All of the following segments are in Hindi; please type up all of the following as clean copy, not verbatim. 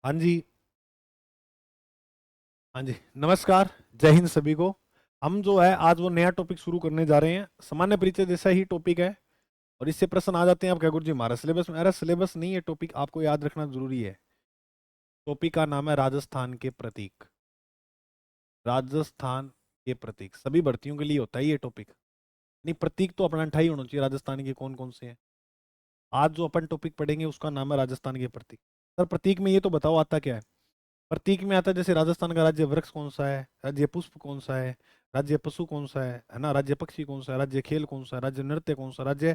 हाँ जी। हाँ जी, नमस्कार। जय हिंद सभी को। हम जो है आज वो नया टॉपिक शुरू करने जा रहे हैं। सामान्य परिचय जैसा ही टॉपिक है। और इससे प्रश्न आ जाते हैं, आप क्या गुरु जी हमारा सिलेबस में? अरे सिलेबस नहीं है, टॉपिक आपको याद रखना जरूरी है। टॉपिक का नाम है राजस्थान के प्रतीक। राजस्थान के प्रतीक सभी भर्तियों के लिए होता है ये टॉपिक। नहीं, प्रतीक तो अपना अठाई होना चाहिए राजस्थान के कौन कौन से हैं। आज जो अपन टॉपिक पढ़ेंगे उसका नाम है राजस्थान के प्रतीक। सर प्रतीक में ये तो बताओ आता क्या है? प्रतीक में आता है जैसे राजस्थान का राज्य वृक्ष कौन सा है, राज्य पुष्प कौन सा है पशु कौन सा है ना, राज्य पक्षी कौन सा है, राज्य खेल कौन सा है, राज्य नृत्य कौन सा, राज्य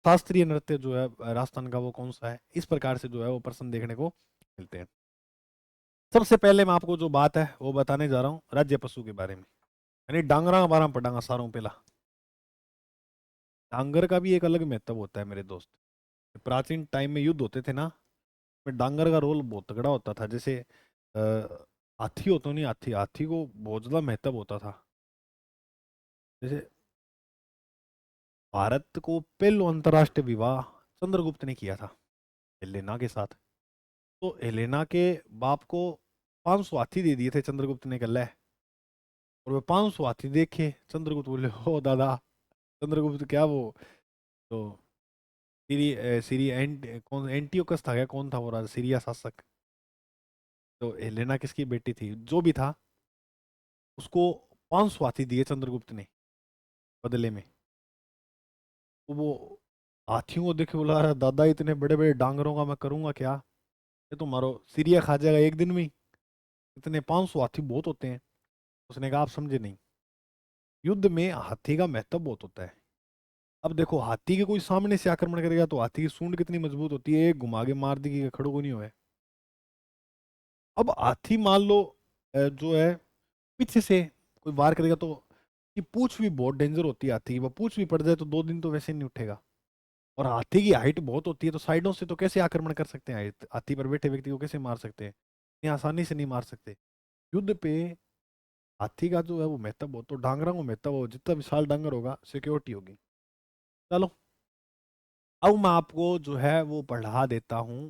शास्त्रीय नृत्य जो है राजस्थान का वो कौन सा है। इस प्रकार से जो है वो प्रश्न देखने को मिलते हैं। सबसे पहले मैं आपको जो बात है वो बताने जा रहा हूँ राज्य पशु के बारे में, यानी डांगरा बारह पढ़ांगा सारों पहला। डांगर का भी एक अलग महत्व होता है मेरे दोस्त। प्राचीन टाइम में युद्ध होते थे ना, में डांगर का रोल बहुत तगड़ा होता था। जैसे अ, हाथी होता नहीं, हाथी हाथी को बहुत ज्यादा महत्व होता था। जैसे भारत को पहलो अंतरराष्ट्रीय विवाह चंद्रगुप्त ने किया था हेलेना के साथ। तो हेलेना के बाप को 500 हाथी दे दिए थे चंद्रगुप्त ने कल। और वे 500 हाथी देखे, चंद्रगुप्त बोले हो दादा। चंद्रगुप्त क्या वो तो सीरी कौन एंटियोकस था क्या, कौन था वो राजा सीरिया शासक। तो हेलेना किसकी बेटी थी जो भी था, उसको 500 हाथी दिए चंद्रगुप्त ने बदले में। तो वो हाथियों को देखे बोला, "अरे दादा इतने बड़े बड़े डांगरों का मैं करूंगा क्या, ये तो मारो सीरिया खा जाएगा एक दिन में ही। इतने 500 हाथी बहुत होते हैं।" उसने कहा आप समझे नहीं, युद्ध में हाथी का महत्व बहुत होता है। अब देखो हाथी के कोई सामने से आक्रमण करेगा तो हाथी की सूंड कितनी मजबूत होती है, एक घुमा के मार देगी कि खड़ो को नहीं होए। अब हाथी मान लो जो है पीछे से कोई वार करेगा तो की पूंछ भी बहुत डेंजर होती है हाथी की। वो पूंछ भी पड़ जाए तो 2 दिन तो वैसे नहीं उठेगा। और हाथी की हाइट बहुत होती है, तो साइडों से तो कैसे आक्रमण कर सकते हैं, हाथी पर बैठे व्यक्ति को कैसे मार सकते हैं? इतनी आसानी से नहीं मार सकते। युद्ध पे हाथी का जो है वो महत्व हो, तो डांगरा को महत्व हो, जितना विशाल डांगर होगा सिक्योरिटी होगी। चलो, अब मैं आपको जो है वो पढ़ा देता हूँ।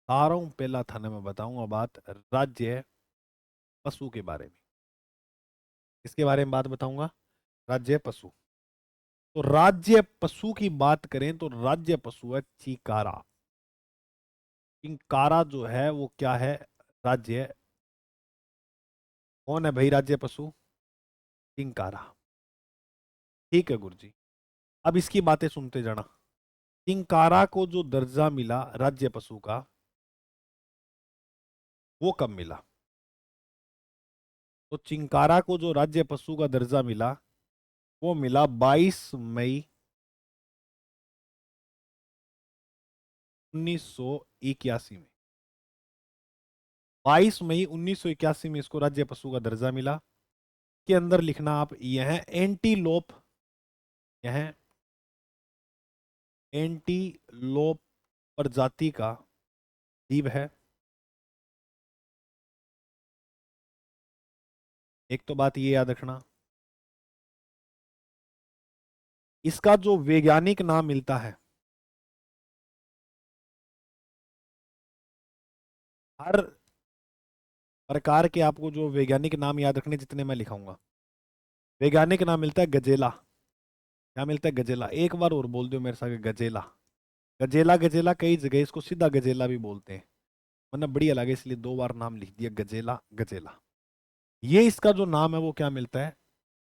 सारों पहला थाने में बताऊंगा बात राज्य पशु के बारे में। इसके बारे में बात बताऊंगा, राज्य पशु। तो राज्य पशु की बात करें तो राज्य पशु है चिकारा। चिंकारा जो है वो क्या है, राज्य। कौन है भाई राज्य पशु? चिंकारा। ठीक है गुरुजी। अब इसकी बातें सुनते जाना। चिंकारा को जो दर्जा मिला राज्य पशु का, वो कब मिला? तो चिंकारा को जो राज्य पशु का दर्जा मिला, वो मिला 22 मई 1981 में। 22 मई 1981 में इसको राज्य पशु का दर्जा मिला। के अंदर लिखना आप, यह एंटीलोप, यह एंटीलोप प्रजाति का जीव है। एक तो बात ये याद रखना, इसका जो वैज्ञानिक नाम मिलता है, हर प्रकार के आपको जो वैज्ञानिक नाम याद रखने जितने मैं लिखाऊंगा, वैज्ञानिक नाम मिलता है गजेला। क्या मिलता है? गजेला। एक बार और बोल दो मेरे साथ, गजेला। गजेला गजेला कई जगह इसको सीधा गजेला भी बोलते हैं, मतलब बढ़िया लगे इसलिए 2 बार नाम लिख दिया, गजेला गजेला। ये इसका जो नाम है वो क्या मिलता है,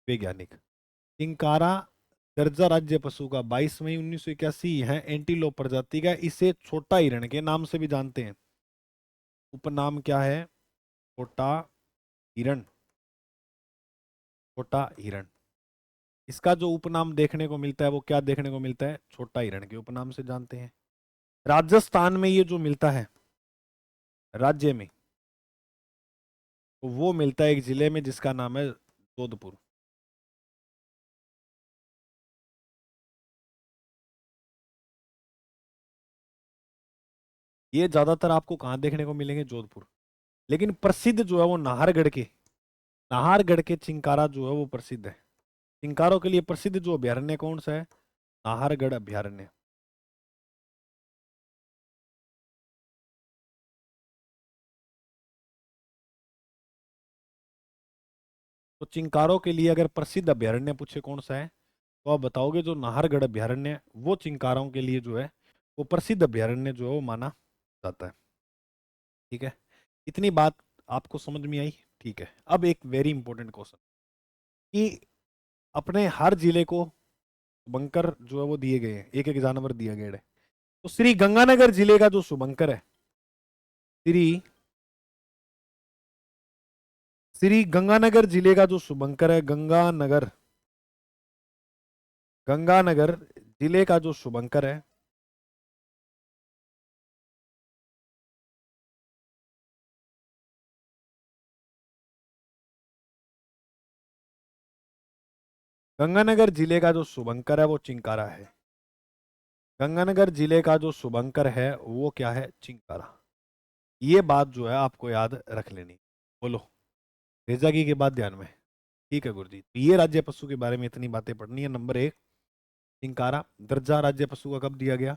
वैज्ञानिक। चिंकारा दर्जा राज्य पशु का 22 मई 1981 है, एंटीलोप प्रजाति का। इसे छोटा हिरण के नाम से भी जानते हैं। उपनाम क्या है? छोटा हिरण। छोटा हिरण। इसका जो उपनाम देखने को मिलता है वो क्या देखने को मिलता है? छोटा हिरण के उपनाम से जानते हैं। राजस्थान में ये जो मिलता है राज्य में, तो वो मिलता है एक जिले में जिसका नाम है जोधपुर। ये ज्यादातर आपको कहाँ देखने को मिलेंगे? जोधपुर। लेकिन प्रसिद्ध जो है वो नाहरगढ़ के, नाहरगढ़ के चिंकारा जो है वो प्रसिद्ध है। चिंकारों के लिए प्रसिद्ध जो अभ्यारण्य कौन सा है? नाहरगढ़ अभ्यारण्य। तो चिंकारों के लिए अगर प्रसिद्ध अभ्यारण्य पूछे कौन सा है, तो आप बताओगे जो नाहरगढ़ अभ्यारण्य है, वो चिंकारों के लिए जो है वो प्रसिद्ध अभ्यारण्य जो है वो माना जाता है। ठीक है, इतनी बात आपको समझ में आई। ठीक है, अब एक वेरी इंपॉर्टेंट क्वेश्चन कि अपने हर जिले को शुभंकर जो है वो दिए गए हैं, एक एक जानवर दिया गया है। तो श्री गंगानगर जिले का जो शुभंकर है, श्री श्री गंगानगर जिले का जो शुभंकर है, गंगानगर गंगानगर जिले का जो शुभंकर है, गंगानगर जिले का जो शुभंकर है वो चिंकारा है। गंगानगर जिले का जो शुभंकर है वो क्या है, चिंकारा। ये बात जो है आपको याद रख लेनी। बोलो रेजागी के बाद ध्यान में। ठीक है गुरुजी, तो ये राज्य पशु के बारे में इतनी बातें पढ़नी है। नंबर एक, चिंकारा। दर्जा राज्य पशु का कब दिया गया,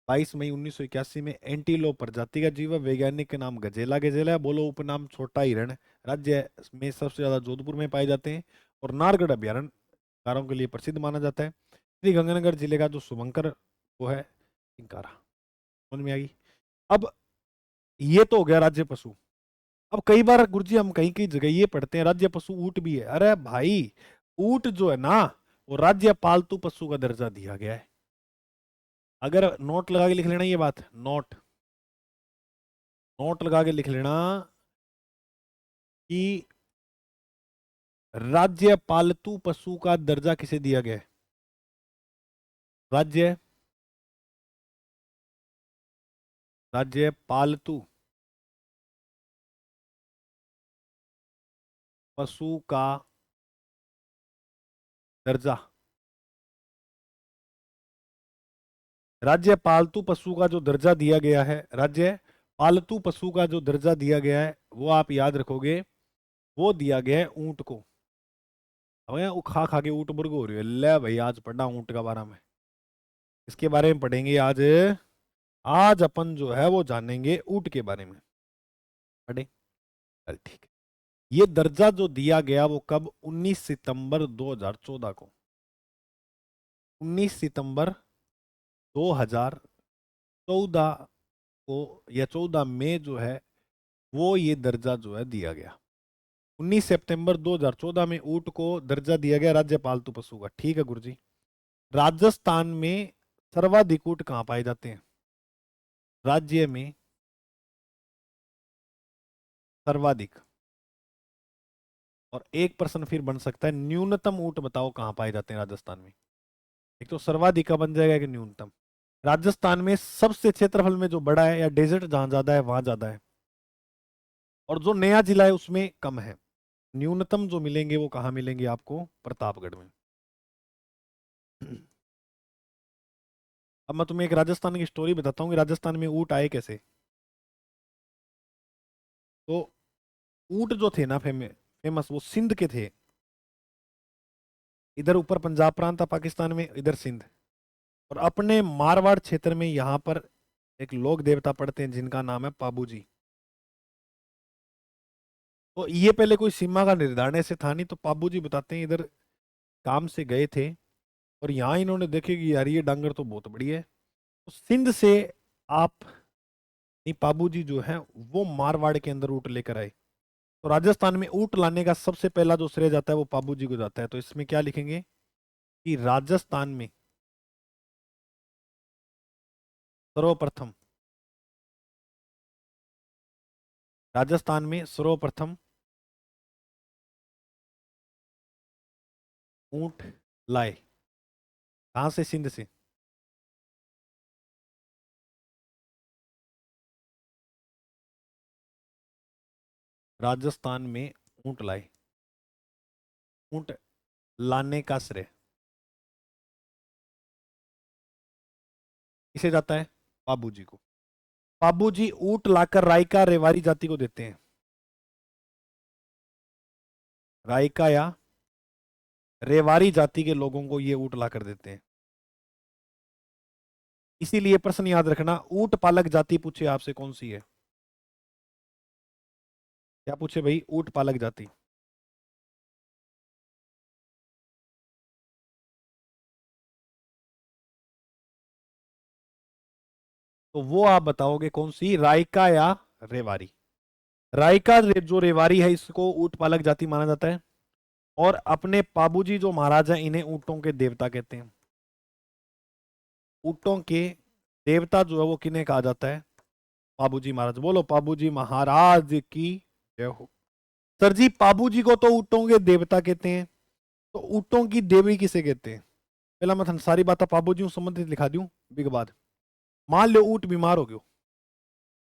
22 मई 1981 में। एंटीलोप प्रजाति का जीव है, वैज्ञानिक के नाम गजेला गजेला है। बोलो उपनाम छोटा हिरण। राज्य में सबसे ज्यादा जोधपुर में पाए जाते हैं और नारगढ़ अभ्यारण्य कारों के लिए प्रसिद्ध माना जाता है। श्री गंगानगर जिले का जो शुभंकर वो है चिंकारा। समझ में आ गई। अब ये तो हो गया राज्य पशु। अब कई बार गुरुजी हम कहीं कहीं जगह ये पढ़ते हैं राज्य पशु ऊंट भी है। अरे भाई, ऊंट जो है ना वो राज्य पालतू पशु का दर्जा दिया गया है। अगर नोट लगा के लिख लेना ये बात, नोट नोट लगा के लिख लेना कि राज्य पालतू पशु का दर्जा किसे दिया गया है, राज्य राज्य पालतू पशु का दर्जा। राज्य पालतू पशु का जो दर्जा दिया गया है, राज्य पालतू पशु का जो दर्जा दिया गया है वो आप याद रखोगे, वो दिया गया है ऊंट को। अब यहाँ खा खा के ऊंट बुर्ग हो रही है। ले भाई, आज पढ़ा ऊंट का बारे में, इसके बारे में पढ़ेंगे आज। आज अपन जो है वो जानेंगे ऊंट के बारे में। पढ़े, चल ठीक है। ये दर्जा जो दिया गया वो कब, 19 सितंबर 2014 को। 19 सितंबर 2014 को या 14 में जो है वो ये दर्जा जो है दिया गया। 19 सितंबर 2014 में ऊंट को दर्जा दिया गया राज्य पालतू पशु का। ठीक है गुरुजी। राजस्थान में सर्वाधिक ऊंट कहाँ पाए जाते हैं, राज्य में सर्वाधिक। और एक प्रश्न फिर बन सकता है, न्यूनतम ऊंट बताओ कहाँ पाए जाते हैं राजस्थान में। एक तो सर्वाधिक का बन जाएगा कि न्यूनतम। राजस्थान में सबसे क्षेत्रफल में जो बड़ा है या डेजर्ट जहां ज्यादा है वहां ज्यादा है, और जो नया जिला है उसमें कम है। न्यूनतम जो मिलेंगे वो कहाँ मिलेंगे आपको, प्रतापगढ़ में। अब मैं तुम्हें एक राजस्थान की स्टोरी बताता हूँ कि राजस्थान में ऊंट आए कैसे। तो ऊंट जो थे ना फेमस, वो सिंध के थे। इधर ऊपर पंजाब प्रांत था पाकिस्तान में, इधर सिंध। और अपने मारवाड़ क्षेत्र में यहाँ पर एक लोक देवता पड़ते हैं जिनका नाम है पाबू जी। तो ये पहले कोई सीमा का निर्धारण ऐसे था नहीं, तो पाबू जी बताते हैं इधर काम से गए थे और यहाँ इन्होंने देखे कि यार ये डांगर तो बहुत बड़ी है। तो सिंध से आप नहीं, पाबू जी जो है वो मारवाड़ के अंदर ऊँट लेकर आए। तो राजस्थान में ऊँट लाने का सबसे पहला जो श्रेय जाता है वो पाबू जी को जाता है। तो इसमें क्या लिखेंगे कि राजस्थान में सर्वप्रथम, राजस्थान में सर्वप्रथम ऊंट लाए। कहां से, सिंध से। राजस्थान में ऊंट लाए। ऊंट लाने का श्रेय किसे जाता है, बाबू जी को। बाबू जी ऊंट लाकर रायका रेवारी जाति को देते हैं। रायका या रेवारी जाति के लोगों को ये ऊंट लाकर देते हैं। इसीलिए प्रश्न याद रखना, ऊंट पालक जाति पूछे आपसे कौन सी है। क्या पूछे भाई, ऊंट पालक जाति। तो वो आप बताओगे कौन सी, रायका या रेवारी। रायका जो रेवारी है इसको ऊंट पालक जाति माना जाता है। और अपने पाबूजी जो महाराज हैं इन्हें ऊंटों के देवता कहते हैं। ऊंटों के देवता जो है वो किन्हें कहा जाता है, पाबूजी महाराज। बोलो पाबूजी महाराज की जय हो। सर जी पाबूजी को तो ऊंटों के देवता कहते हैं, तो ऊंटों की देवी किसे कहते हैं? पहला मैं थाने सारी बात पाबूजी हूं संबंधित लिखा दूं बिग बाद। मान लो ऊंट बीमार हो गयो,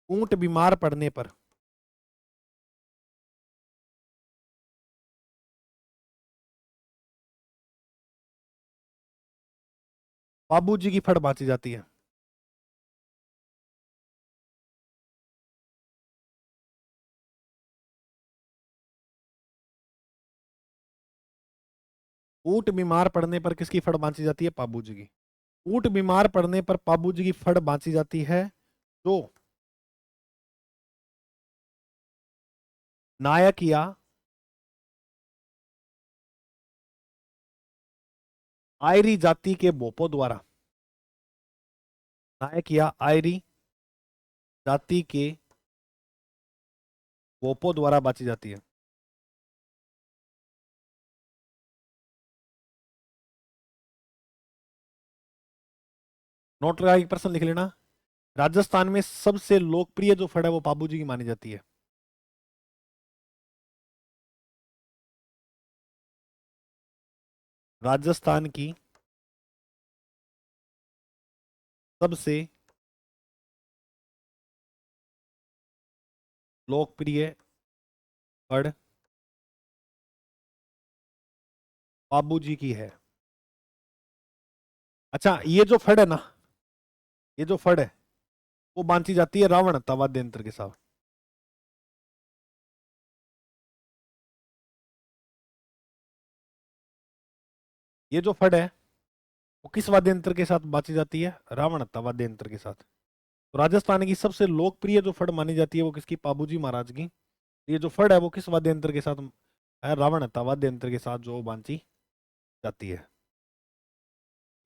ऊंट बीमार पड़ने पर बाबूजी की फड़ बांची जाती है। ऊंट बीमार पड़ने पर किसकी फड़ बांची जाती है? बाबूजी की। ऊंट बीमार पड़ने पर बाबूजी की फड़ बांची जाती है जो नायक या आयरी जाति के बोपो द्वारा, नायक या आयरी जाति के बोपो द्वारा बांची जाती है। नोट लगा एक प्रश्न लिख लेना। राजस्थान में सबसे लोकप्रिय जो फड़ है वो बाबूजी की मानी जाती है। राजस्थान की सबसे लोकप्रिय फड़ बाबूजी की है। अच्छा ये जो फड़ है ना, ये जो फड़ है वो बांधी जाती है रावण तवाद्य यंत्र के साथ। ये जो फड़ है वो किस वाद्य यंत्र के साथ बांधी जाती है? रावण तवाद्य यंत्र के साथ। तो राजस्थान की सबसे लोकप्रिय जो फड़ मानी जाती है वो किसकी? पाबूजी महाराज की। ये जो फड़ है वो किस वाद्य यंत्र के साथ है? रावण तवाद्य यंत्र के साथ जो बांधी जाती है।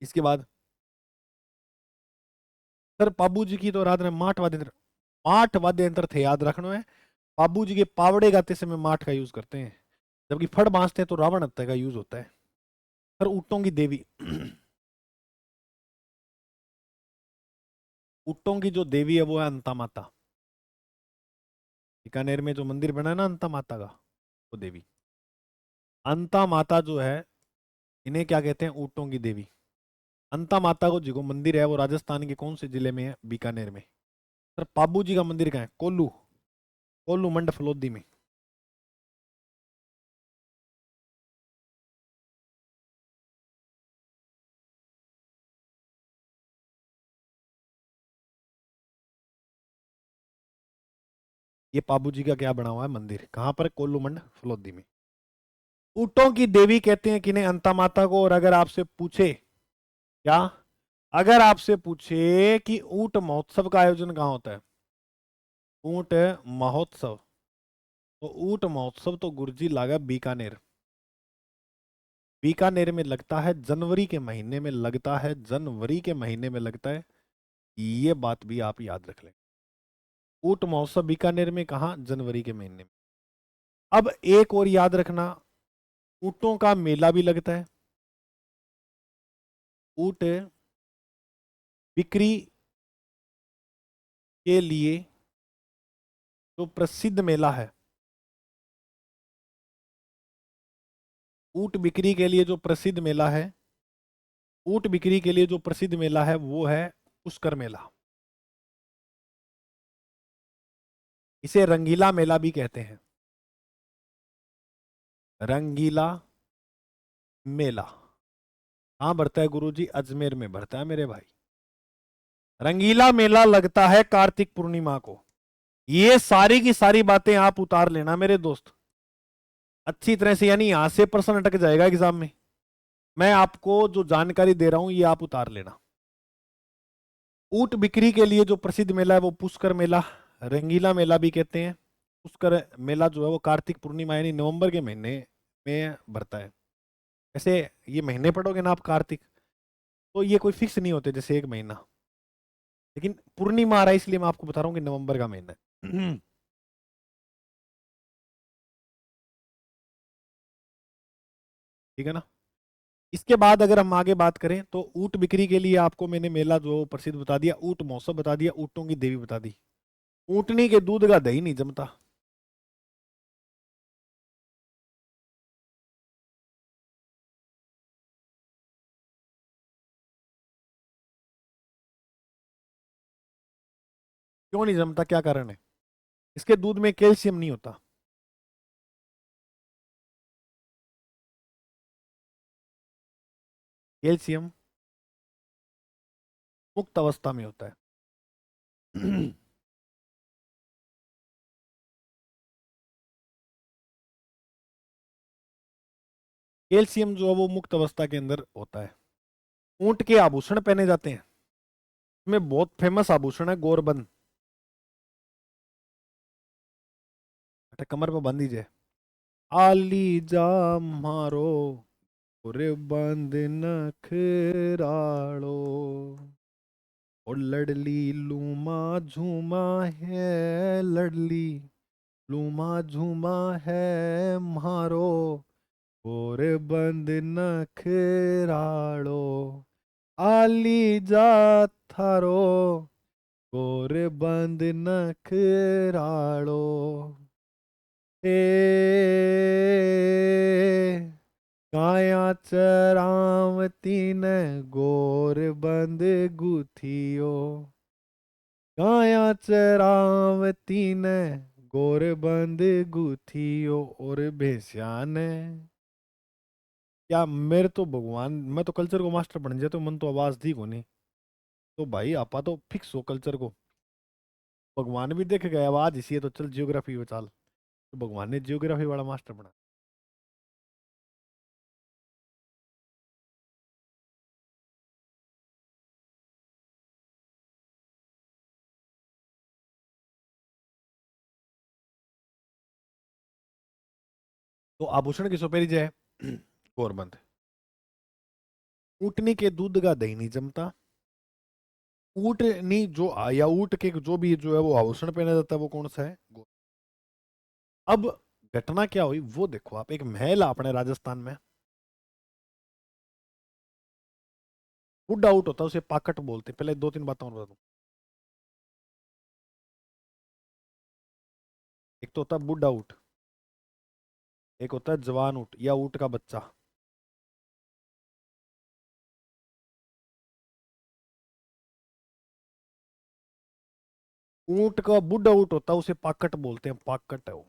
इसके बाद सर पाबूजी की तो रात में माठ वाद्य यंत्र, माठ वाद्य यंत्र थे याद रखना है। पाबूजी के पावड़े गाते समय माठ का यूज करते हैं, जबकि फड़ बांधते हैं तो रावण हत्या का यूज होता है। सर ऊँटों की देवी ऊँटों की जो देवी है वो है अंता माता। बीकानेर में जो मंदिर बना है ना अंता माता का, वो देवी अंता माता जो है इन्हें क्या कहते हैं? ऊँटों की देवी। अंता माता को जो मंदिर है वो राजस्थान के कौन से जिले में है? बीकानेर में। सर पाबू जी का मंदिर कहाँ है? कोल्लू, कोल्लू मंड फलोदी में। ये पाबू जी का क्या बना हुआ है मंदिर, कहाँ पर? कोल्लू मंड फलोदी में। ऊँटों की देवी कहते हैं किन्हें? अंता माता को। और अगर आपसे पूछे क्या, अगर आपसे पूछे कि ऊंट महोत्सव का आयोजन कहाँ होता है? ऊंट महोत्सव, तो ऊंट महोत्सव तो गुरुजी लागा बीकानेर। बीकानेर में लगता है, जनवरी के महीने में लगता है, जनवरी के महीने में लगता है। ये बात भी आप याद रख लें। ऊंट महोत्सव बीकानेर में कहा? जनवरी के महीने में। अब एक और याद रखना, ऊंटों का मेला भी लगता है। ऊंट बिक्री के लिए जो प्रसिद्ध मेला है, ऊंट बिक्री के लिए जो प्रसिद्ध मेला है, ऊंट बिक्री के लिए जो प्रसिद्ध मेला है वो है पुष्कर मेला। इसे रंगीला मेला भी कहते हैं। रंगीला मेला कहाँ बढ़ता है गुरुजी? अजमेर में बढ़ता है मेरे भाई। रंगीला मेला लगता है कार्तिक पूर्णिमा को। ये सारी की सारी बातें आप उतार लेना मेरे दोस्त अच्छी तरह से, यानी यहां से प्रश्न अटक जाएगा एग्जाम में। मैं आपको जो जानकारी दे रहा हूं ये आप उतार लेना। ऊंट बिक्री के लिए जो प्रसिद्ध मेला है वो पुष्कर मेला, रंगीला मेला भी कहते हैं। पुष्कर मेला जो है वो कार्तिक पूर्णिमा यानी नवंबर के महीने में बढ़ता है। ऐसे ये महीने पढ़ोगे ना आप कार्तिक, तो ये कोई फिक्स नहीं होते जैसे एक महीना। लेकिन पूर्णिमा आ रहा है इसलिए मैं आपको बता रहा हूँ कि नवंबर का महीना है। ठीक है ना। इसके बाद अगर हम आगे बात करें तो ऊंट बिक्री के लिए आपको मैंने मेला जो प्रसिद्ध बता दिया, ऊंट महोत्सव बता दिया, ऊंटों की देवी बता दी। ऊंटनी के दूध का दही नहीं जमता। क्यों नहीं जमता, क्या कारण है? इसके दूध में कैल्शियम नहीं होता। कैल्शियम मुक्त अवस्था में होता है। कैल्शियम जो है वो मुक्त अवस्था के अंदर होता है। ऊंट के आभूषण पहने जाते हैं। इसमें बहुत फेमस आभूषण है गोरबंद। अच्छा, कमर पे बांध दीजिए। आली जा मारो गोरबंद नखरालो, और लड़ली लूमा झूमा है, लड़ली लूमा झूमा है मारो गोरबंद नखरालो, आली जा थारो गोरबंद नखरालो। ए काया चरावती ने गोरबंद गुथियो, काया चरावती ने गोरबंद गुथियो, और भेसिया ने। क्या मेरे तो भगवान, मैं तो कल्चर को मास्टर बन जाए तो मन तो आवाज दी को नहीं। तो भाई आपा तो फिक्स हो कल्चर को। भगवान भी देख गया आवाज इसी है तो चल जियोग्राफी में चाल, तो भगवान ने जियोग्राफी वाला मास्टर बना। तो आभूषण की सुपेरी जो है गोरबंद। ऊँटनी के दूध का दही नहीं जमता। ऊँटनी जो या ऊँट के जो भी जो है वो आभूषण पहना जाता है वो कौन सा है? अब घटना क्या हुई वो देखो आप। एक महल अपने राजस्थान में, वुड आउट होता है उसे पाकट बोलते हैं। पहले दो तीन बातें और बता दूं। एक तो होता है वुड आउट, एक होता है जवान ऊँट या ऊँट का बच्चा। ऊँट का वुड आउट होता है उसे पाकट बोलते हैं, पाकट है वो।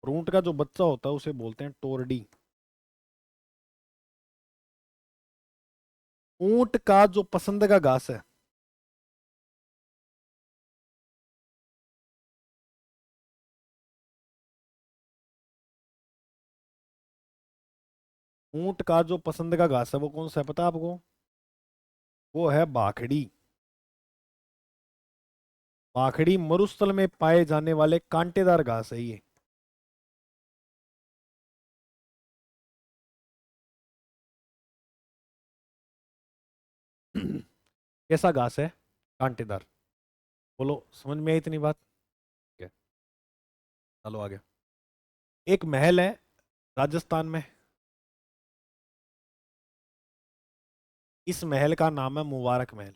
और ऊँट का जो बच्चा होता है उसे बोलते हैं टोरडी। ऊँट का जो पसंद का घास है, ऊँट का जो पसंद का घास है वो कौन सा है पता है आपको? वो है बाखड़ी। बाखड़ी मरुस्थल में पाए जाने वाले कांटेदार घास है ये। कैसा घास है? कांटेदार। बोलो समझ में आई इतनी बात? ठीक है, चलो आगे। एक महल है राजस्थान में। इस महल का नाम है मुबारक महल।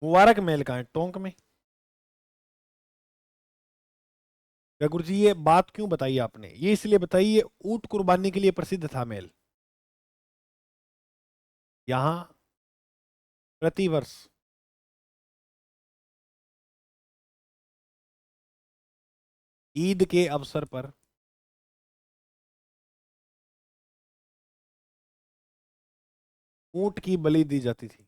मुबारक महल कहाँ है? टोंक में। क्या गुरु जी ये बात क्यों बताई आपने? ये इसलिए बताई, ये ऊंट कुर्बानी के लिए प्रसिद्ध था महल। यहाँ प्रतिवर्ष ईद के अवसर पर ऊंट की बलि दी जाती थी।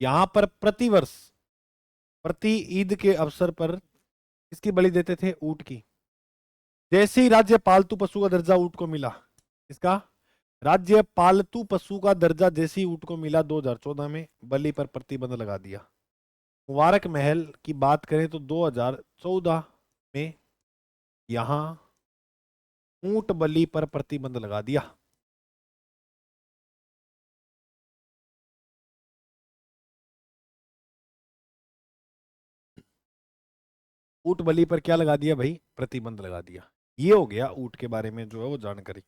यहाँ पर प्रतिवर्ष प्रति ईद के अवसर पर किसकी बलि देते थे? ऊंट की। जैसे ही राज्य पालतू पशु का दर्जा ऊंट को मिला, इसका राज्य पालतू पशु का दर्जा जैसी ऊंट को मिला 2014 में, बलि पर प्रतिबंध लगा दिया। मुबारक महल की बात करें तो 2014 में यहां ऊंट बलि पर प्रतिबंध लगा दिया। ऊंट बलि पर क्या लगा दिया भाई? प्रतिबंध लगा दिया। ये हो गया ऊंट के बारे में जो है वो जानकारी।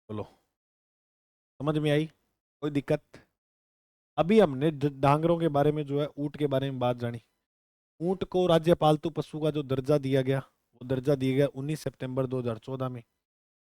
बोलो, समझ में आई? कोई दिक्कत? अभी हमने डांगरों के बारे में जो है ऊंट के बारे में बात जानी। ऊंट को राज्य पालतू पशु का जो दर्जा दिया गया, वो दर्जा दिया गया 19 सितंबर 2014 में।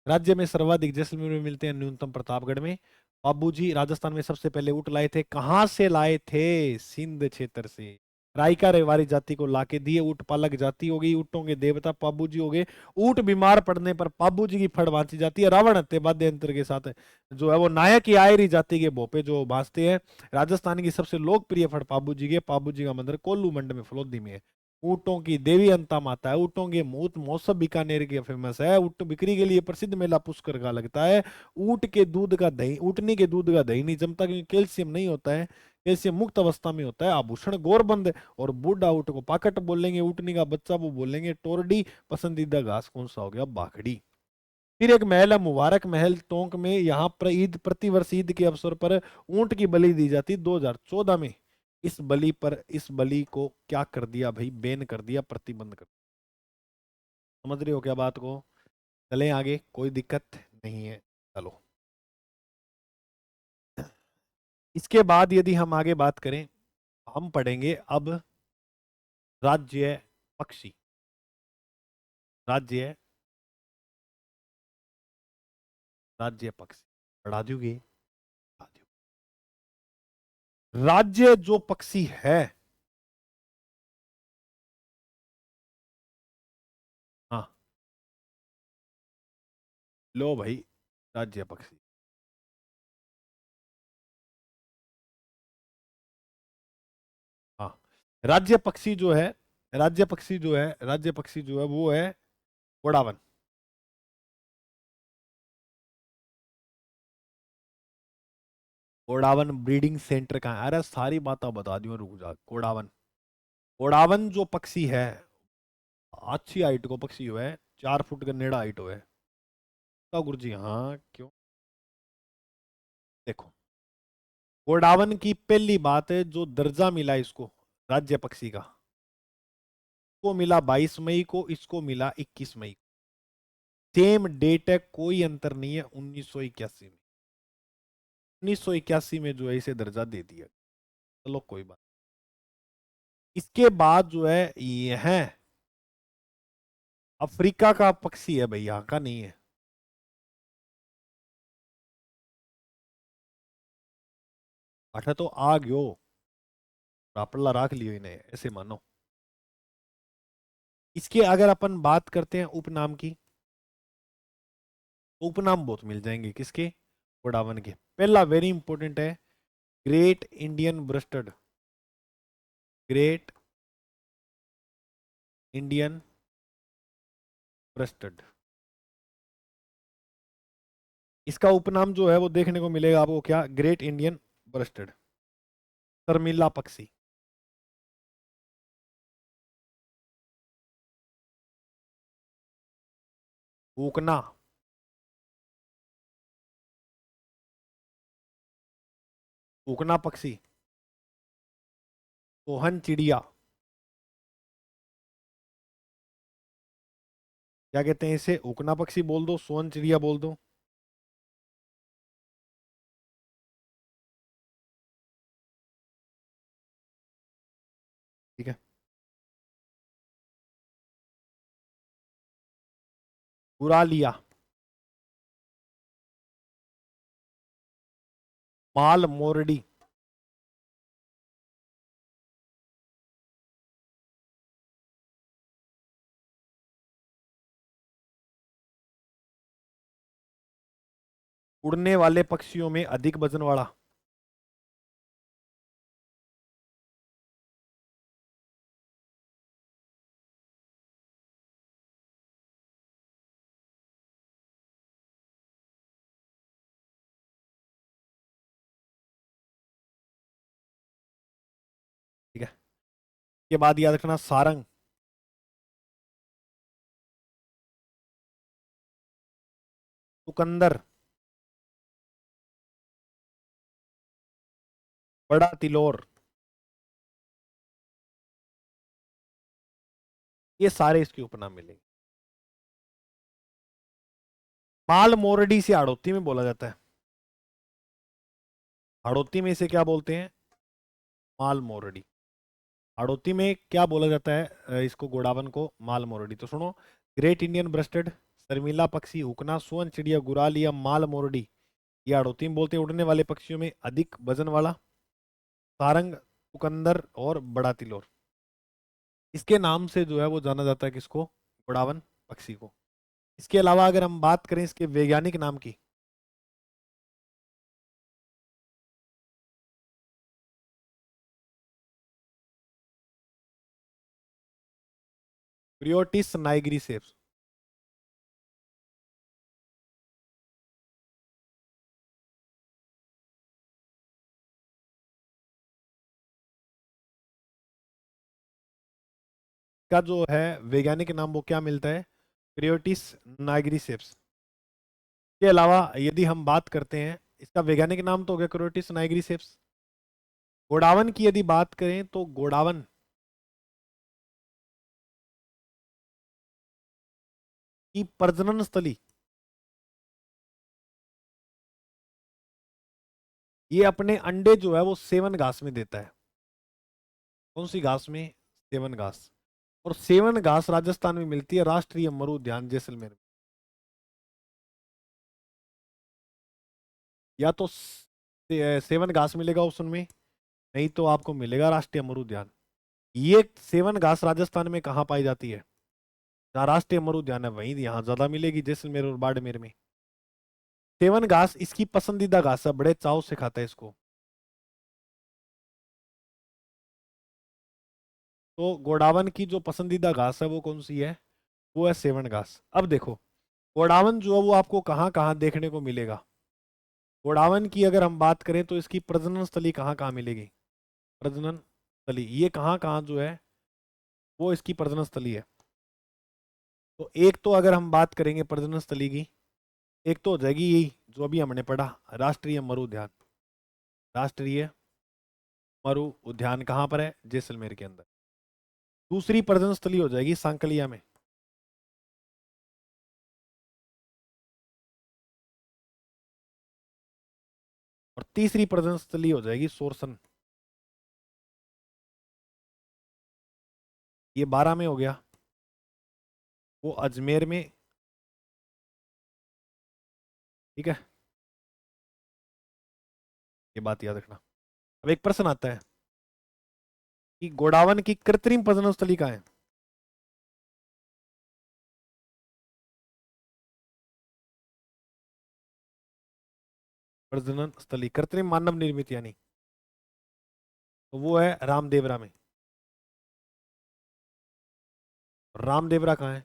राज्य में सर्वाधिक जैसलमेर में मिलते हैं, न्यूनतम प्रतापगढ़ में। बाबूजी राजस्थान में सबसे पहले ऊंट लाए थे, कहां से लाए थे? सिंध क्षेत्र से। रायका रेवारी जाति को लाके दिए। ऊंट पालक जाति हो गई, ऊंटों के देवता पाबूजी हो गए। ऊंट बीमार पड़ने पर पाबूजी की फड़ बांधी जाती है। रावण हत्या वाद्य यंत्र के साथ जो है वो नायक की आयरी जाति के भोपे जो भांजते हैं। राजस्थान की सबसे लोकप्रिय फड़ पाबूजी के, पाबूजी का मंदिर कोल्लू मंड में फलोदी में है। ऊंटों की देवी अंता माता है। ऊंटों के मूत मौसम बीकानेर के फेमस है। ऊंट बिक्री के लिए प्रसिद्ध मेला पुष्कर का लगता है। ऊंट के दूध का दही, ऊंटनी के दूध का दही नहीं जमता क्योंकि कैल्शियम नहीं होता है। कैल्शियम मुक्त अवस्था में होता है। आभूषण गोरबंद और बूढ़ा ऊंट को पाकट बोलेंगे। ऊंटनी का बच्चा वो बोलेंगे टोरडी। पसंदीदा घास कौन सा हो गया? बाखड़ी। फिर एक महल है मुबारक महल टोंक में। यहाँ पर ईद, प्रतिवर्ष ईद के अवसर पर ऊंट की बलि दी जाती। 2014 में इस बलि को क्या कर दिया भाई? बैन कर दिया, प्रतिबंध कर। समझ रहे हो क्या बात को? चलें आगे, कोई दिक्कत नहीं है। चलो, इसके बाद यदि हम आगे बात करें, हम पढ़ेंगे अब राज्य पक्षी। राज्य राज्य पक्षी पढ़ा दोगे? राज्य जो पक्षी है, हाँ, लो भाई, राज्य पक्षी। हाँ, राज्य पक्षी जो है, राज्य पक्षी जो है वो है कोडावन। कोडावन ब्रीडिंग सेंटर कहाँ है? अरे सारी बातें बता दी, रुक जा। कोडावन, कोडावन जो पक्षी है, अच्छी हाइट को पक्षी हुआ है, 4 फुट का नेड़ा हाइट हुआ है। तो गुरु जी, हाँ क्यों? देखो, कोडावन की पहली बात है, जो दर्जा मिला इसको राज्य पक्षी का, को मिला 22 मई को, इसको मिला 21 मई को। सेम डेट है, कोई अंतर नहीं है। 1981 में, 1981 में जो है इसे दर्जा दे दिया। चलो कोई बात। इसके बाद जो है ये है अफ्रीका का पक्षी है भाई, यहाँ का नहीं है। अठा तो आ गयो, रापला राख लियो इन्हें, ऐसे मानो। इसके अगर अपन बात करते हैं उपनाम की, तो उपनाम बहुत मिल जाएंगे किसके? कोडावन के। पहला वेरी इंपॉर्टेंट है, ग्रेट इंडियन ब्रस्टर्ड। ग्रेट इंडियन ब्रस्टर्ड, इसका उपनाम जो है वो देखने को मिलेगा आपको, क्या? Great Indian ब्रस्टर्ड। शर्मिला पक्षी। ऊकना, ऊकना पक्षी। सोहन चिड़िया। क्या कहते हैं इसे? ऊकना पक्षी बोल दो, सोहन चिड़िया बोल दो। ठीक है। बुरा लिया, माल मोरडी। उड़ने वाले पक्षियों में अधिक वजन वाला। के बाद याद रखना सारंग, चुकंदर, बड़ा तिलोर, ये सारे इसके उपनाम मिलेंगे। माल मोरडी से हाड़ौती में बोला जाता है। हाड़ौती में इसे क्या बोलते हैं? माल मोरडी। हाड़ौती में क्या बोला जाता है इसको, गोडावन को? माल मोरडी। तो सुनो, ग्रेट इंडियन ब्रेस्टेड, शर्मिला पक्षी, हुकना, सुअन चिड़िया, गुराल या माल मोरडी, ये हाड़ौती में बोलते हैं उड़ने वाले पक्षियों में अधिक वजन वाला। सारंग, चुकंदर और बड़ा तिलोर, इसके नाम से जो है वो जाना जाता है किसको? गोडावन पक्षी को। इसके अलावा अगर हम बात करें इसके वैज्ञानिक नाम की, क्रियोटिस नाइग्रीसेप्स। का जो है वैज्ञानिक नाम वो क्या मिलता है? क्रियोटिस नाइग्रीसेप्स। के अलावा यदि हम बात करते हैं, इसका वैज्ञानिक नाम तो हो गया क्रियोटिस नाइग्रीसेप्स। गोडावन की यदि बात करें तो गोडावन की प्रजनन स्थली, ये अपने अंडे जो है वो सेवन घास में देता है। कौन सी घास में? सेवन घास। और सेवन घास राजस्थान में मिलती है, राष्ट्रीय मरु उद्यान जैसलमेर में। या तो सेवन घास मिलेगा ऑप्शन में, नहीं तो आपको मिलेगा राष्ट्रीय मरु उद्यान। ये सेवन घास राजस्थान में कहाँ पाई जाती है? जहाँ राष्ट्रीय मरु उद्यान है वहीं यहाँ ज्यादा मिलेगी, जैसलमेर और बाड़मेर में। सेवन घास इसकी पसंदीदा घास है, बड़े चाव से खाता है इसको। तो गोडावन की जो पसंदीदा घास है वो कौन सी है? वो है सेवन घास। अब देखो, गोडावन जो है वो आपको कहाँ कहाँ देखने को मिलेगा? गोडावन की अगर हम बात करें तो इसकी प्रजनन स्थली कहाँ कहाँ मिलेगी? प्रजनन स्थली ये कहाँ कहाँ जो है वो इसकी प्रजनन स्थली है। तो एक तो अगर हम बात करेंगे प्रजनन स्थली की, एक तो हो जाएगी यही जो अभी हमने पढ़ा, राष्ट्रीय मरु उद्यान। राष्ट्रीय मरु उद्यान कहाँ पर है? जैसलमेर के अंदर। दूसरी प्रजनन स्थली हो जाएगी सांकलिया में। और तीसरी प्रजनन स्थली हो जाएगी सोरसन। ये 12 में हो गया, वो अजमेर में। ठीक है, ये बात याद रखना। अब एक प्रश्न आता है कि गोडावन की कृत्रिम प्रजनन स्थली कहाँ है? प्रजनन स्थली कृत्रिम मानव निर्मित यानी, तो वो है रामदेवरा में। रामदेवरा कहाँ है?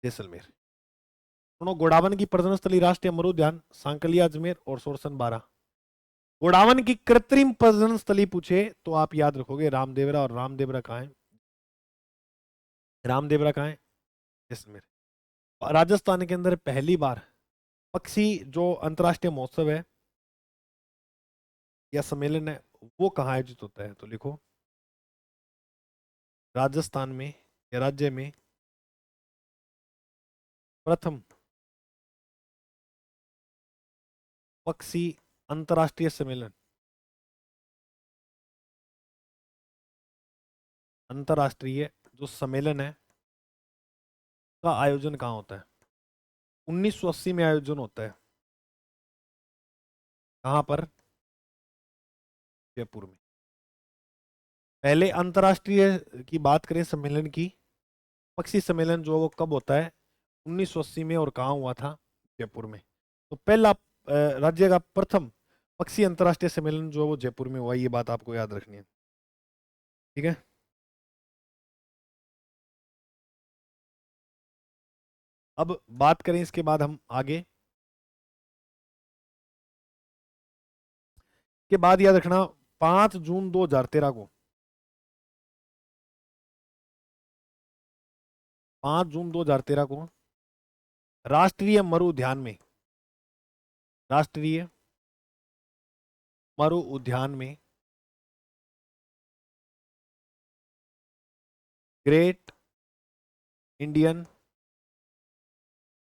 जैसलमेर। सुनो, गोडावन की प्रजनन स्थली राष्ट्रीय मरु उद्यान, सांकलिया, अजमेर और सोरसन 12। गोडावन की कृत्रिम प्रजनन स्थली पूछे तो आप याद रखोगे रामदेवरा। और रामदेवरा कहाँ है? रामदेवरा कहाँ है? जैसलमेर। राजस्थान के अंदर पहली बार पक्षी जो अंतर्राष्ट्रीय महोत्सव है या सम्मेलन है वो कहाँ आयोजित होता है? तो लिखो, राजस्थान में या राज्य में प्रथम पक्षी अंतर्राष्ट्रीय सम्मेलन, अंतर्राष्ट्रीय जो सम्मेलन है का आयोजन कहाँ होता है? 1980 में आयोजन होता है। कहाँ पर? जयपुर में। पहले अंतर्राष्ट्रीय की बात करें सम्मेलन की, पक्षी सम्मेलन जो है वो कब होता है? 1980 में। और कहाँ हुआ था? जयपुर में। तो पहला राज्य का प्रथम पक्षी अंतर्राष्ट्रीय सम्मेलन जो है वो जयपुर में हुआ, ये बात आपको याद रखनी है। ठीक है। अब बात करें इसके बाद हम आगे, के बाद याद रखना 5 जून 2013 को, 5 जून 2013 को राष्ट्रीय मरु उद्यान में, राष्ट्रीय मरु उद्यान में ग्रेट इंडियन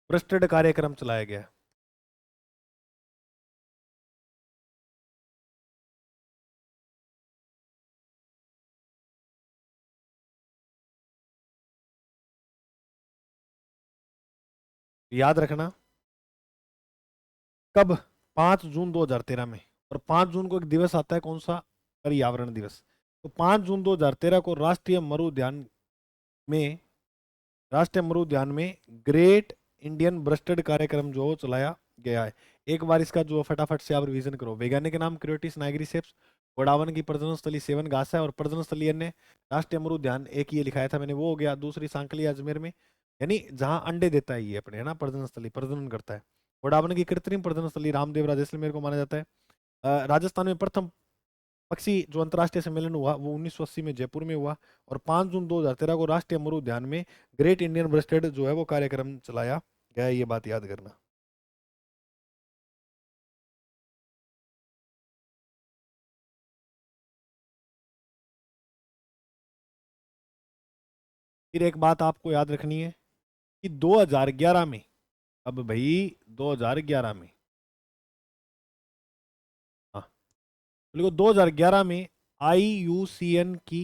ब्रेस्टेड कार्यक्रम चलाया गया। याद रखना कब, 5 जून 2013 में। और 5 जून को एक दिवस आता है, कौन सा, पर्यावरण दिवस। तो 5 जून 2013 को राष्ट्रीय मरु उद्यान में, राष्ट्रीय मरु उद्यान में ग्रेट इंडियन ब्रेस्टेड कार्यक्रम जो चलाया गया है। एक बार इसका जो फटाफट से आप रिवीजन करो। वैज्ञानिक के नाम क्रियोटिस नाइग्रिसेप्स, गोडावन की प्रजनन स्थली सेवन घास है और प्रजनन स्थली अन्य। राष्ट्रीय मरु उद्यान एक ये लिखाया था मैंने, वो हो गया। दूसरी सांकली अजमेर में, यानी जहां अंडे देता है ये अपने, है ना, प्रजनन स्थली, प्रजनन करता है। गोडावन की कृत्रिम प्रजनन स्थली रामदेवरा जैसलमेर को माना जाता है। राजस्थान में प्रथम पक्षी जो अंतर्राष्ट्रीय सम्मेलन हुआ वो 1980 में जयपुर में हुआ। और 5 जून 2013 को राष्ट्रीय मरु उद्यान में ग्रेट इंडियन ब्रेस्टेड जो है वो कार्यक्रम चलाया गया है। ये बात याद करना। फिर एक बात आपको याद रखनी है कि 2011 में, अब भाई 2011 में, हाँ, देखो 2011 में IUCN की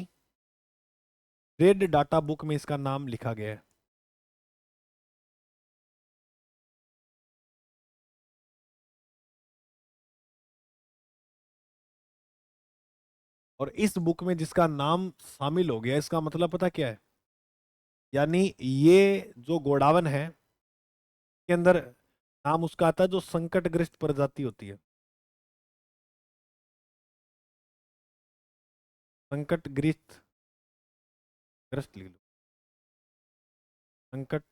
रेड डाटा बुक में इसका नाम लिखा गया है। और इस बुक में जिसका नाम शामिल हो गया, इसका मतलब पता क्या है, यानी ये जो गोडावन है के अंदर नाम उसका आता है जो संकटग्रस्त प्रजाति होती है। संकटग्रस्त, ग्रस्त लिख लो, संकटग्रस्त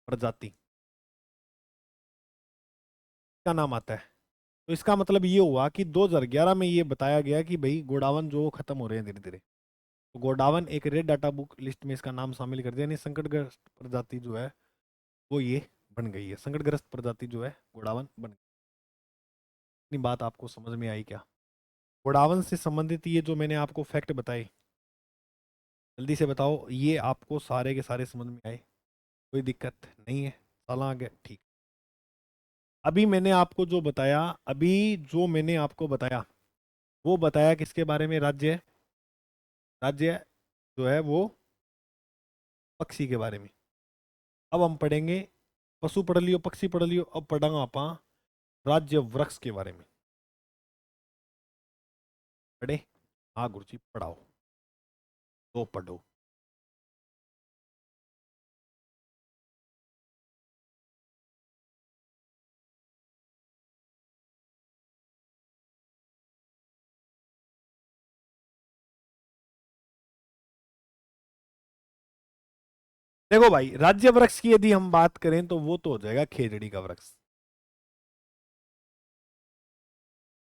प्रजाति का नाम आता है। तो इसका मतलब ये हुआ कि 2011 में ये बताया गया कि भाई गोडावन जो खत्म हो रहे हैं धीरे धीरे। तो गोडावन एक रेड डाटा बुक लिस्ट में इसका नाम शामिल कर दिया, यानी संकटग्रस्त प्रजाति जो है वो ये बन गई है। संकटग्रस्त प्रजाति जो है गोडावन बन गई। इतनी बात आपको समझ में आई क्या? गोडावन से संबंधित ये जो मैंने आपको फैक्ट बताए, जल्दी से बताओ, ये आपको सारे के सारे समझ में आए? कोई दिक्कत नहीं है? साला आ गया, ठीक। अभी मैंने आपको जो बताया, अभी जो मैंने आपको बताया वो बताया किसके बारे में? राज्य, राज्य जो है वो पक्षी के बारे में। अब हम पढ़ेंगे, पशु पढ़ लियो, पक्षी पढ़ लियो, अब पढ़ांगा आप राज्य वृक्ष के बारे में। पढ़े? हाँ गुरुजी पढ़ाओ, तो पढ़ो। देखो भाई, राज्य वृक्ष की यदि हम बात करें तो वो तो हो जाएगा खेजड़ी का वृक्ष।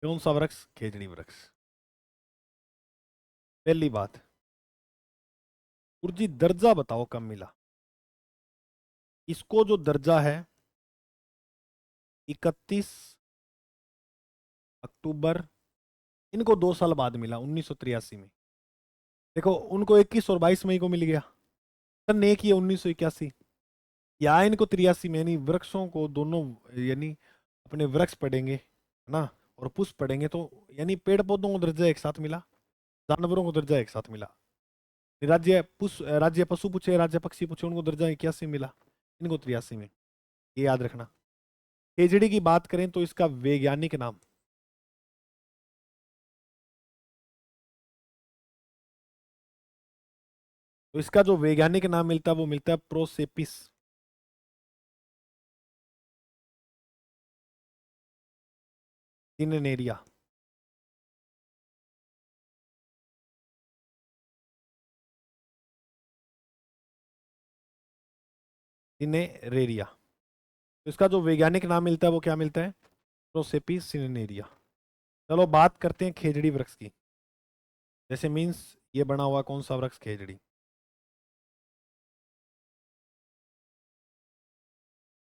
कौन सा वृक्ष? खेजड़ी वृक्ष। पहली बात। गुरुजी दर्जा बताओ कब मिला इसको? जो दर्जा है 31 अक्टूबर, इनको 2 साल बाद मिला, 1983 में। देखो उनको 21 और 22 मई को मिल गया। सन एक ही 1981। या इनको 83 में, यानी वृक्षों को दोनों, यानी अपने वृक्ष पढ़ेंगे है ना, और पुष्प पढ़ेंगे तो यानी पेड़ पौधों को दर्जा एक साथ मिला, जानवरों को दर्जा एक साथ मिला। राज्य पुष्प, राज्य पशु पूछे, राज्य पक्षी पूछे, उनको दर्जा 81 में मिला, इनको 83 में। ये याद रखना। खेजड़ी की बात करें तो इसका वैज्ञानिक नाम, तो इसका जो वैज्ञानिक नाम मिलता है वो मिलता है प्रोसेपिस सिनेरेरिया। सिनेरेरिया। तो इसका जो वैज्ञानिक नाम मिलता है वो क्या मिलता है? प्रोसेपी सिनेरिया। चलो बात करते हैं खेजड़ी वृक्ष की। जैसे मीन्स ये बना हुआ कौन सा वृक्ष? खेजड़ी।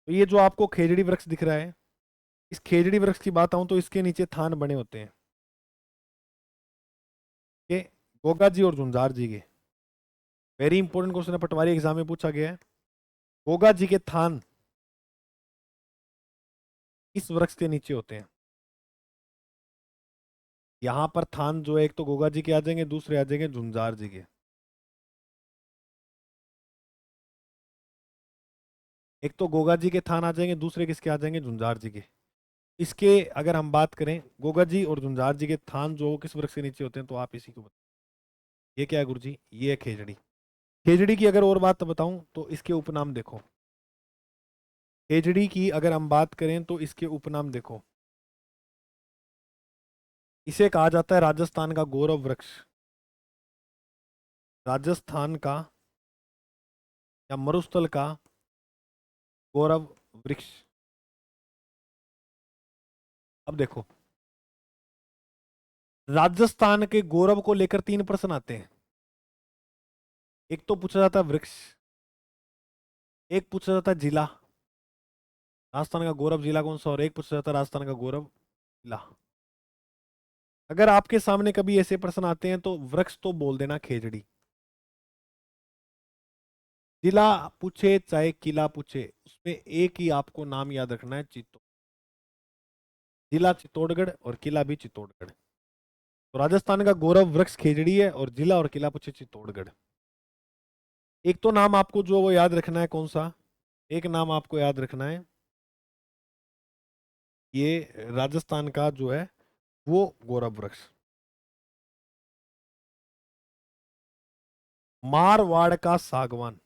तो ये जो आपको खेजड़ी वृक्ष दिख रहा है, इस खेजड़ी वृक्ष की बात आऊं तो इसके नीचे थान बने होते हैं के गोगा जी और झुंझार जी के। वेरी इंपॉर्टेंट क्वेश्चन है, पटवारी एग्जाम में पूछा गया है। गोगा जी के थान इस वृक्ष के नीचे होते हैं। यहां पर थान जो है एक तो गोगा जी के आ जाएंगे, दूसरे आ जाएंगे झुंझार जी के। एक तो गोगा जी के थान आ जाएंगे, दूसरे किसके आ जाएंगे? झुंझार जी के। इसके अगर हम बात करें गोगा जी और झुंझार जी के थान जो किस वृक्ष के नीचे होते हैं, तो आप इसी को बताओ। ये क्या है गुरुजी? ये है खेजड़ी। खेजड़ी की अगर और बात बताऊं तो इसके उपनाम देखो। खेजड़ी की अगर हम बात करें तो इसके उपनाम देखो। इसे कहा जाता है राजस्थान का गौरव वृक्ष। राजस्थान का या मरुस्थल का गौरव वृक्ष। अब देखो, राजस्थान के गौरव को लेकर 3 प्रश्न आते हैं। एक तो पूछा जाता है वृक्ष, एक पूछा जाता है जिला, राजस्थान का गौरव जिला कौन सा, और एक पूछा जाता है राजस्थान का गौरव जिला। अगर आपके सामने कभी ऐसे प्रश्न आते हैं तो वृक्ष तो बोल देना खेजड़ी। जिला पूछे चाहे किला पूछे, उसमें एक ही आपको नाम याद रखना है, चित्तौड़। जिला चित्तौड़गढ़ और किला भी चित्तौड़गढ़। तो राजस्थान का गौरव वृक्ष खेजड़ी है और जिला और किला पूछे चित्तौड़गढ़। एक तो नाम आपको जो वो याद रखना है, कौन सा? एक नाम आपको याद रखना है, ये राजस्थान का जो है वो गौरव वृक्ष। मारवाड़ का सागवान।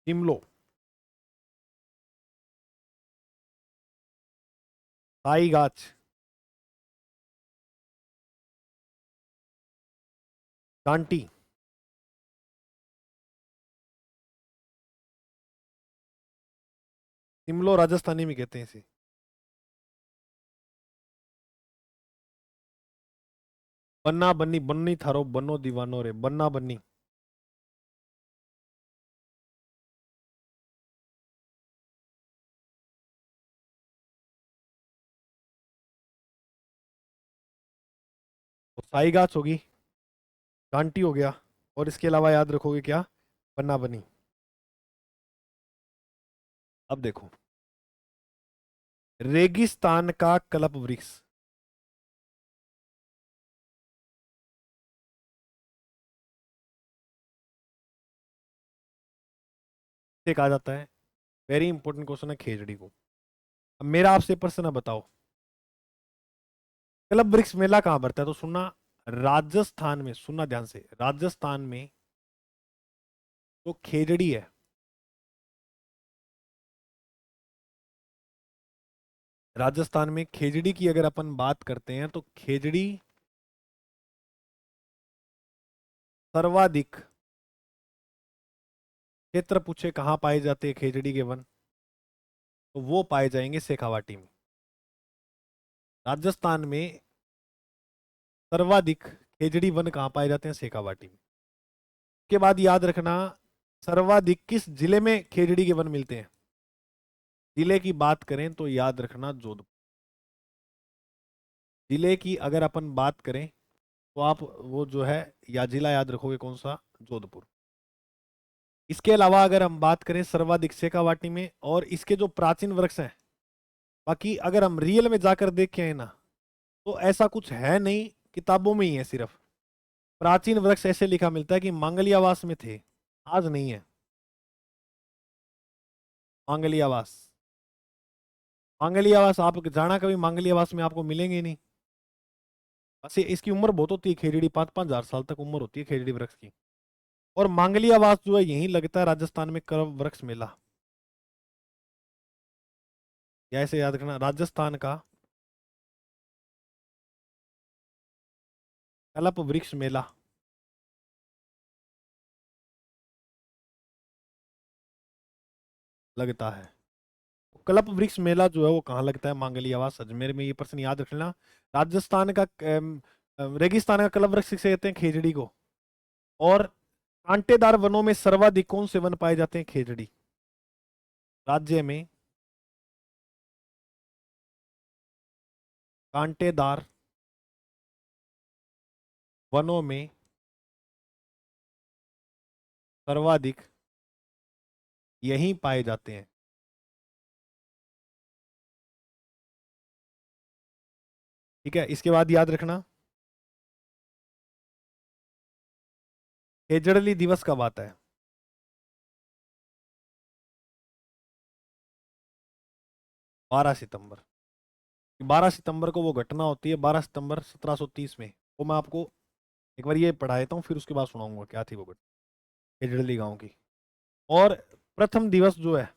शिमलो। साई गाछ। कांटी। शिमलो राजस्थानी में कहते हैं इसे। बन्ना बन्नी, बन्नी थारो बनो दीवानो रे, बन्ना बन्नी। तो साई गाछ होगी, कांटी हो गया, और इसके अलावा याद रखोगे क्या? बन्ना बनी। अब देखो, रेगिस्तान का कल्प वृक्ष। से कहा जाता है, वेरी इंपॉर्टेंट क्वेश्चन है, खेजड़ी को। अब मेरा आपसे प्रश्न है, बताओ कल्प वृक्ष मेला कहां भरता है? तो सुनना, राजस्थान में, सुनना ध्यान से, राजस्थान में तो खेजड़ी है। राजस्थान में खेजड़ी की अगर अपन बात करते हैं तो खेजड़ी सर्वाधिक क्षेत्र पूछे कहाँ पाए जाते हैं खेजड़ी के वन, तो वो पाए जाएंगे शेखावाटी में। राजस्थान में सर्वाधिक खेजड़ी वन कहाँ पाए जाते हैं? शेखावाटी में। उसके बाद याद रखना, सर्वाधिक किस जिले में खेजड़ी के वन मिलते हैं? जिले की बात करें तो याद रखना जोधपुर। जिले की अगर अपन बात करें तो आप वो जो है, या जिला याद रखोगे कौन सा? जोधपुर। इसके अलावा अगर हम बात करें सर्वाधिक शेखावाटी में, और इसके जो प्राचीन वृक्ष हैं, बाकी अगर हम रियल में जाकर देखें ना, तो ऐसा कुछ है नहीं, किताबों में ही है सिर्फ। प्राचीन वृक्ष ऐसे लिखा मिलता है कि मांगलियावास में थे, आज नहीं है। मांगलियावास, मांगलियावास आप जाना कभी, मांगलियावास में आपको मिलेंगे ही नहीं। वैसे इसकी उम्र बहुत होती है, खेजड़ी 5-5 हजार साल तक उम्र होती है खेजड़ी वृक्ष की। और मांगलियावास जो है यहीं लगता है राजस्थान में, करव वृक्ष मेला। या ऐसे याद रखना, राजस्थान का कल्प वृक्ष मेला लगता है। कल्प वृक्ष मेला जो है वो कहाँ लगता है? मांगली आवास अजमेर में। ये प्रश्न याद रख लेना। राजस्थान का रेगिस्तान का कल्प वृक्ष से कहते हैं खेजड़ी को। और कांटेदार वनों में सर्वाधिक कौन से वन पाए जाते हैं? खेजड़ी। राज्य में कांटेदार वनों में सर्वाधिक यहीं पाए जाते हैं। ठीक है, इसके बाद याद रखना खेजड़ली दिवस कब आता है? 12 सितंबर। 12 सितंबर को वो घटना होती है, 12 सितंबर 1730 में। वो मैं आपको एक बार ये पढ़ा देता हूँ, फिर उसके बाद सुनाऊंगा क्या थी वो घटना खेजड़ली गांव की। और प्रथम दिवस जो है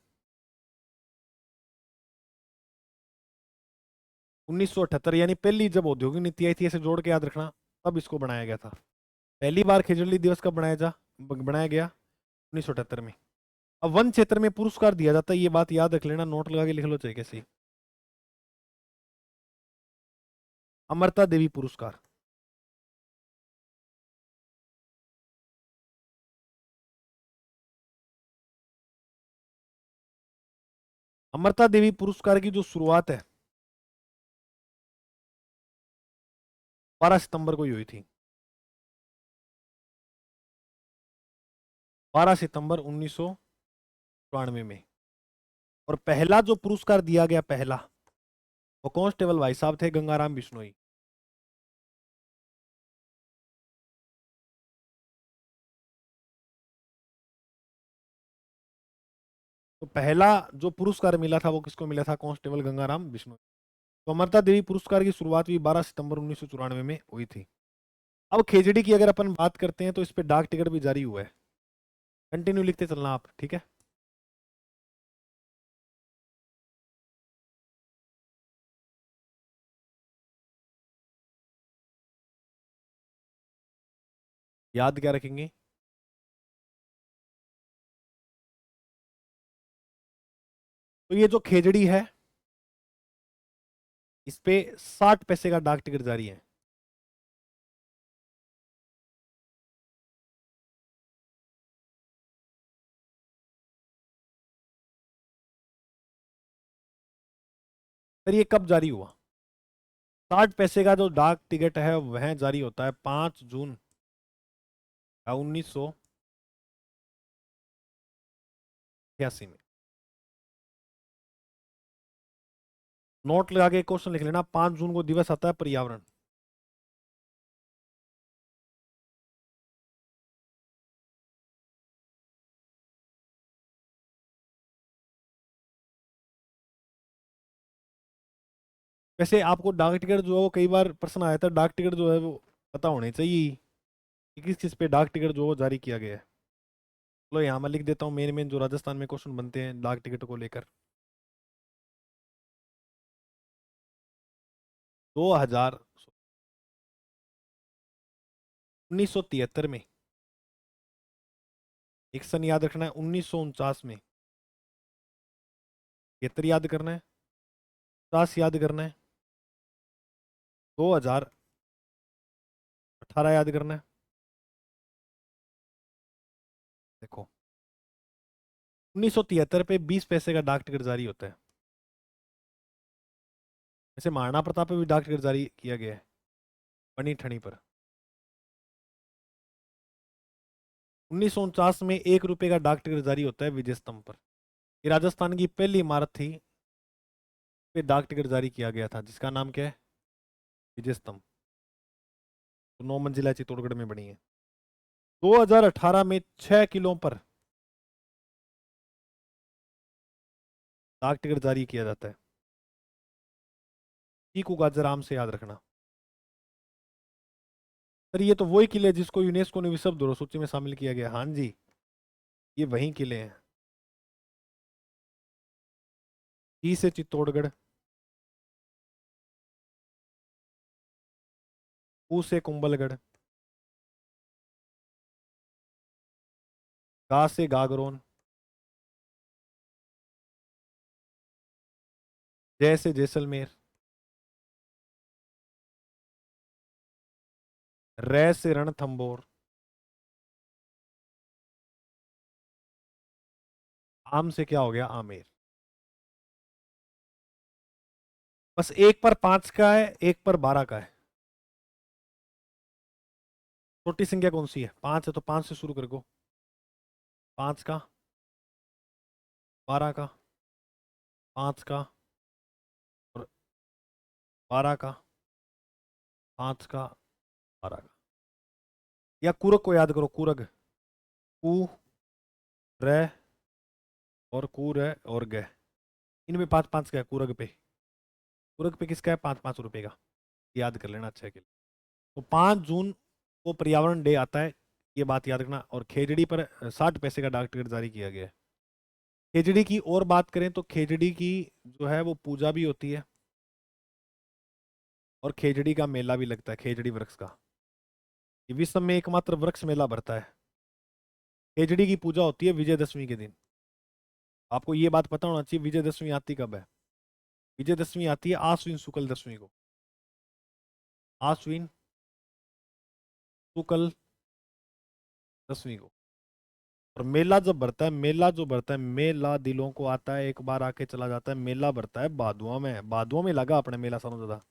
1978, यानी पहली जब औद्योगिक नीति आई थी, ऐसे जोड़ के याद रखना, तब इसको बनाया गया था। पहली बार खेजड़ली दिवस कब बनाया गया? 1978 में। अब वन क्षेत्र में पुरस्कार दिया जाता है, ये बात याद रख लेना, नोट लगा के लिख लो चाहे कैसे। अमरता देवी पुरस्कार। अमरता देवी पुरस्कार की जो शुरुआत है 12 सितंबर को ही हुई थी। 12 सितंबर 1994 में। और पहला जो पुरस्कार दिया गया, पहला, वो कांस्टेबल भाई साहब थे, गंगाराम बिश्नोई। तो पहला जो पुरस्कार मिला था वो किसको मिला था? कांस्टेबल गंगाराम बिश्नोई। तो अमरता देवी पुरस्कार की शुरुआत भी 12 सितंबर 1994 में हुई थी। अब खेजड़ी की अगर अपन बात करते हैं तो इस पे डाक टिकट भी जारी हुआ है। कंटिन्यू लिखते चलना आप, ठीक है। याद क्या रखेंगे? तो ये जो खेजड़ी है, इस पे 60 पैसे का डाक टिकट जारी है। सर ये कब जारी हुआ? 60 पैसे का जो डाक टिकट है वह जारी होता है 5 जून 1988 में। नोट लगा के क्वेश्चन लिख लेना, 5 जून को दिवस आता है पर्यावरण। वैसे आपको डाक टिकट जो है वो कई बार प्रश्न आया था, डाक टिकट जो है वो पता होने चाहिए कि किस चीज पे डाक टिकट जो है वो जारी किया गया है। चलो यहाँ मैं लिख देता हूँ मेन मेन जो राजस्थान में क्वेश्चन बनते हैं डाक टिकट को लेकर। 2000 1973 में। एक सन याद रखना है, 1949 में। 73 याद करना है, 50 याद करना है, 2018 याद करना है। देखो 1973 पे 20 पैसे का डाक टिकट जारी होता है। जैसे महाराणा प्रताप पे भी डाक टिकट जारी किया गया है, बनी ठनी पर। 1949 में 1 रुपए का डाक टिकट जारी होता है विजय स्तंभ पर। ये राजस्थान की पहली इमारत थी पे डाक टिकट जारी किया गया था, जिसका नाम क्या है? विजय स्तंभ। तो 9 मंजिला चित्तौड़गढ़ में बनी है। 2018 में 6 किलो पर डाक टिकट जारी किया जाता है। चीकू गाजर आम से याद रखना। सर ये तो वही किले हैं जिसको यूनेस्को ने विश्व धरोहर सूची में शामिल किया गया। हाँ जी, ये वही किले हैं। टी से चित्तौड़गढ़। कू से कुंभलगढ़, गा से गागरोन, जय से जैसलमेर, रै से रणथंबोर, आम से क्या हो गया, आमेर। बस एक पर 5 का है, एक पर 12 का है। छोटी संख्या कौन सी है, 5 है तो 5 से शुरू कर गो। 5 का, 12 का, 5 का और 12 का, 5 का, 12 का। या कूरक को याद करो, कूरक, कू, रे और कूर है और ग, इनमें 5 5 का है कूरक पे। कूरक पे किसका है, 5 5 रुपए का। याद कर लेना अच्छा के लिए। तो 5 जून को पर्यावरण डे आता है, ये बात याद रखना। और खेजड़ी पर 60 पैसे का डाक टिकट जारी किया गया है। खेजड़ी की और बात करें तो खेजड़ी की जो है वो पूजा भी होती है, और खेजड़ी का मेला भी लगता है, खेजड़ी वृक्ष का। ये विश्व में एकमात्र वृक्ष मेला भरता है। खेजड़ी की पूजा होती है विजयदशमी के दिन। आपको ये बात पता होना चाहिए, विजयदशमी आती कब है। विजयदशमी आती है आश्विन शुक्ल दशमी को। आश्विन शुक्ल दशमी को। और मेला जब भरता है, मेला जो भरता है, मेला दिलों को आता है, एक बार आके चला जाता है। मेला भरता है बादुआ में, बादुआ में लगा अपने मेला सालों ज्यादा।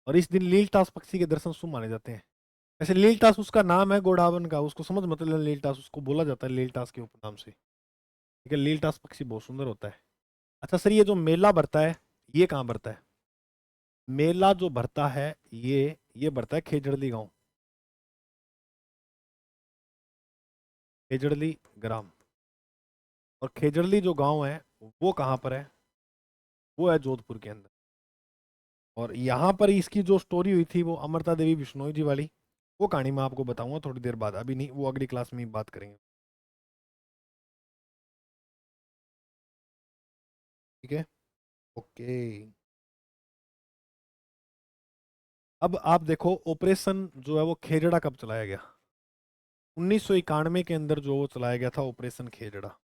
और इस दिन लीलटास पक्षी के दर्शन शुभ माने जाते हैं। ऐसे लीलटास उसका नाम है गोडावन का, उसको समझ मतलब लीलटास उसको बोला जाता है लीलटास के उपनाम से। ठीक है, लीलटास पक्षी बहुत सुंदर होता है। अच्छा सर, ये जो मेला भरता है, ये कहाँ भरता है। मेला जो भरता है, ये भरता है खेजड़ली गांव, खेजड़ली ग्राम। और खेजड़ली जो गांव है वो कहाँ पर है, वो है जोधपुर के अंदर। और यहाँ पर इसकी जो स्टोरी हुई थी वो अमृता देवी बिश्नोई जी वाली, वो कहानी मैं आपको बताऊंगा थोड़ी देर बाद, अभी नहीं, वो अगली क्लास में ही बात करेंगे। ठीक है, ओके। अब आप देखो, ऑपरेशन जो है वो खेजड़ा कब चलाया गया। 1991 के अंदर जो वो चलाया गया था ऑपरेशन खेजड़ा।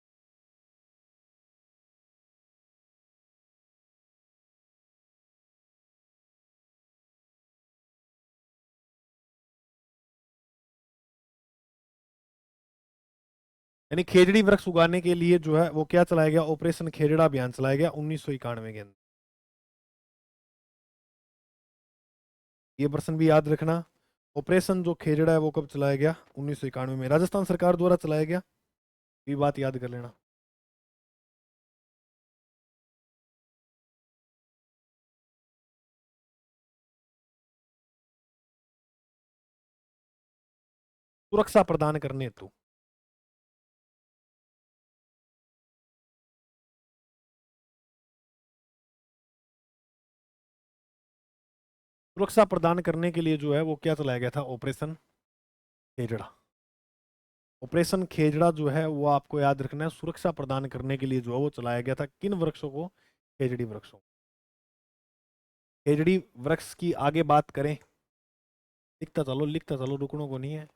यानी खेजड़ी वृक्ष उगाने के लिए जो है वो क्या चलाया गया, ऑपरेशन खेजड़ा अभियान चलाया गया 1991 के अंदर। ये प्रश्न भी याद रखना, ऑपरेशन जो खेजड़ा है वो कब चलाया गया, 1991 में, राजस्थान सरकार द्वारा चलाया गया। ये बात याद कर लेना। सुरक्षा प्रदान करने हेतु। सुरक्षा प्रदान करने के लिए जो है वो क्या चलाया गया था, ऑपरेशन खेजड़ा। ऑपरेशन खेजड़ा जो है वो आपको याद रखना है, सुरक्षा प्रदान करने के लिए जो है वो चलाया गया था किन वृक्षों को, खेजड़ी वृक्षों। खेजड़ी वृक्ष की आगे बात करें, लिखता चलो लिखता चलो, रुकने को नहीं है।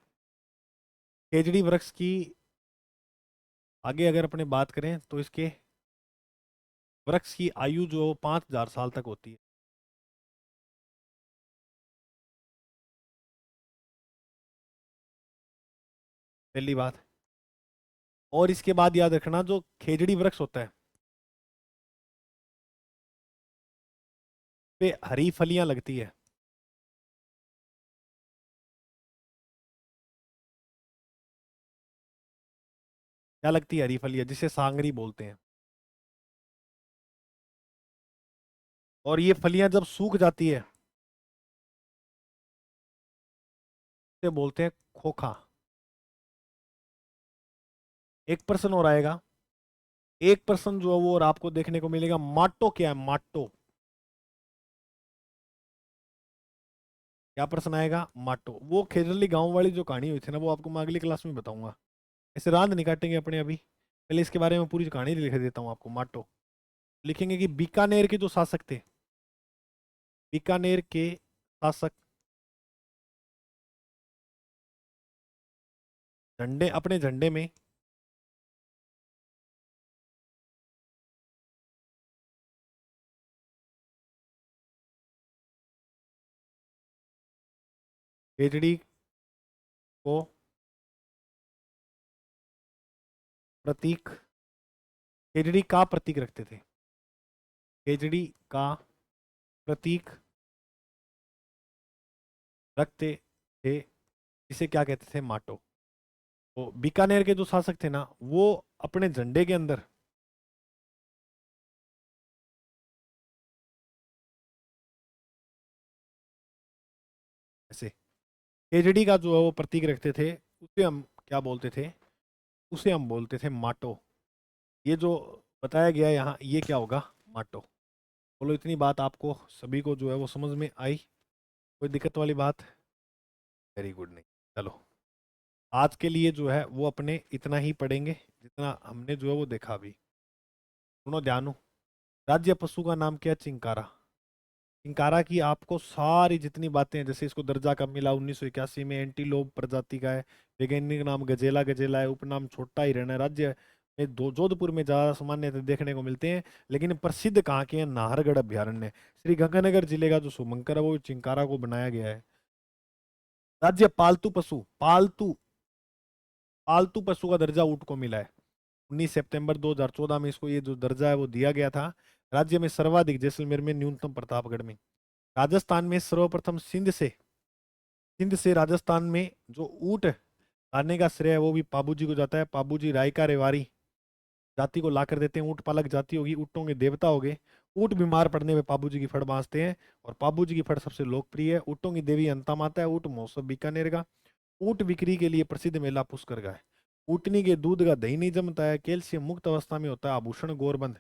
खेजड़ी वृक्ष की आगे अगर अपने बात करें तो इसके वृक्ष की आयु जो 5,000 साल तक होती है। पहली बात। और इसके बाद याद रखना, जो खेजड़ी वृक्ष होता है पे हरी फलियां लगती है। क्या लगती है, हरी फलियां, जिसे सांगरी बोलते हैं। और ये फलियां जब सूख जाती है, इसे बोलते हैं खोखा। एक पर्सन और आएगा, एक पर्सन जो है वो और आपको देखने को मिलेगा, माटो क्या है, माटो। क्या पर्सन आएगा, माटो। वो खेजरली गांव वाली जो कहानी हुई थी ना, वो आपको मैं अगली क्लास में बताऊंगा। ऐसे रांद नहीं काटेंगे अपने अभी। पहले इसके बारे में पूरी कहानी लिख देता हूँ आपको। माटो लिखेंगे कि बीकानेर के जो शासक थे, बीकानेर के शासक झंडे, अपने झंडे में खेजड़ी को प्रतीक, खेजड़ी का प्रतीक रखते थे, खेजड़ी का प्रतीक रखते थे, इसे क्या कहते थे? माटो। तो बीकानेर के जो शासक थे ना, वो अपने झंडे के अंदर ऐसे खेजड़ी का जो है वो प्रतीक रखते थे, उसे हम क्या बोलते थे? उसे हम बोलते थे माटो। ये जो बताया गया यहाँ, ये क्या होगा? माटो। बोलो, इतनी बात आपको सभी को जो है वो समझ में आई? कोई दिक्कत वाली बात? Very good. नहीं, चलो आज के लिए जो है वो अपने इतना ही पढ़ेंगे जितना हमने जो है वो देखा अभी। सुनो ध्यान। राज्य पशु का नाम क्या है? चिंकारा। चिंकारा की आपको सारी जितनी बातें हैं, जैसे इसको दर्जा कब मिला, 1981 में, एंटीलोप प्रजाति का है, वैज्ञानिक नाम गजेला गजेला है, उपनाम छोटा हिरण है, राज्य में दो जोधपुर में ज्यादा सामान्य देखने को मिलते हैं, लेकिन प्रसिद्ध कहाँ के हैं? नाहरगढ़ अभ्यारण्य। श्री गंगानगर जिले का जो शुभंकर है वो चिंकारा को बनाया गया है। राज्य पालतू पशु, पालतू पालतू पशु का दर्जा ऊंट को मिला है। 19 सितंबर 2014 में इसको ये जो दर्जा है वो दिया गया था। राज्य में सर्वाधिक जैसलमेर में, न्यूनतम प्रतापगढ़ में। राजस्थान में सर्वप्रथम सिंध से राजस्थान में जो ऊंट लाने का श्रेय है वो भी पाबूजी को जाता है। पाबूजी रायका रेवाड़ी जाति को ला कर देते हैं। ऊंट पालक जाति होगी, ऊँटों के देवता हो गए। ऊंट बीमार पड़ने में पाबूजी की फड़ बांधते हैं, और पाबूजी की फड़ सबसे लोकप्रिय है। ऊँटों की देवी अंता माता है। ऊंट महोत्सव बीकानेर का। ऊंट बिक्री के लिए प्रसिद्ध मेला पुष्कर का है। ऊँटनी के दूध का दही नहीं जमता है। कैल्शियम मुक्त अवस्था में होता है आभूषण गोरबंद।